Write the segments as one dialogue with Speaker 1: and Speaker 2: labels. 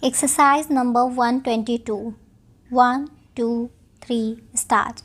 Speaker 1: Exercise number 122. 1, 2, 3, start.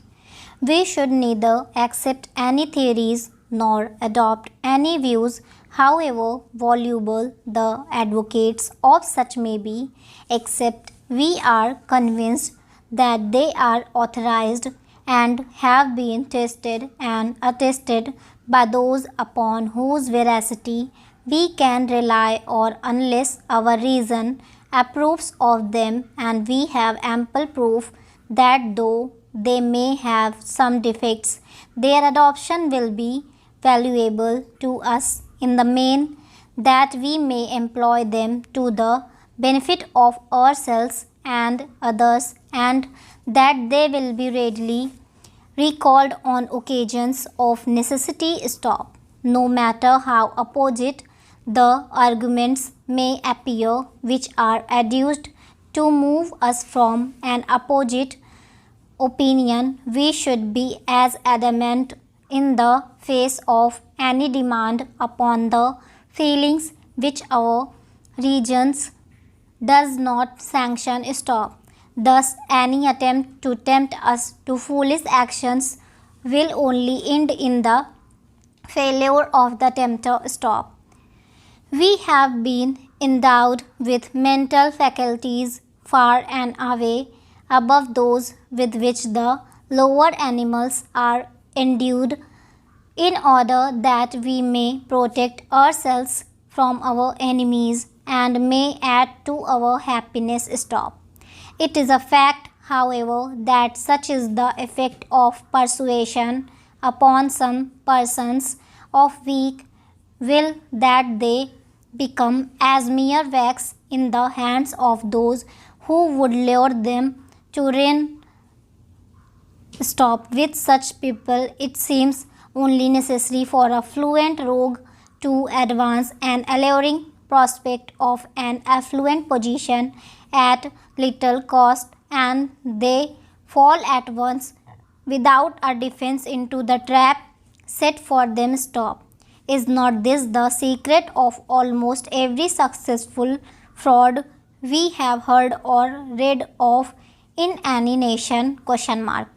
Speaker 1: We should neither accept any theories nor adopt any views, however voluble the advocates of such may be, except we are convinced that they are authorized and have been tested and attested by those upon whose veracity we can rely, or unless our reason approves of them and we have ample proof that though they may have some defects, their adoption will be valuable to us in the main, that we may employ them to the benefit of ourselves and others, and that they will be readily recalled on occasions of necessity. Stop. No matter how opposite the arguments may appear which are adduced to move us from an opposite opinion, we should be as adamant in the face of any demand upon the feelings which our reasons does not sanction. Stop. Thus, any attempt to tempt us to foolish actions will only end in the failure of the tempter. Stop. We have been endowed with mental faculties far and away above those with which the lower animals are endued, in order that we may protect ourselves from our enemies and may add to our happiness. Stop. It is a fact, however, that such is the effect of persuasion upon some persons of weak will that they become as mere wax in the hands of those who would lure them to ruin. Stop. With such people, it seems only necessary for a fluent rogue to advance an alluring prospect of an affluent position at little cost, and they fall at once without a defense into the trap set for them. Stop. Is not this the secret of almost every successful fraud we have heard or read of in any nation? Question mark.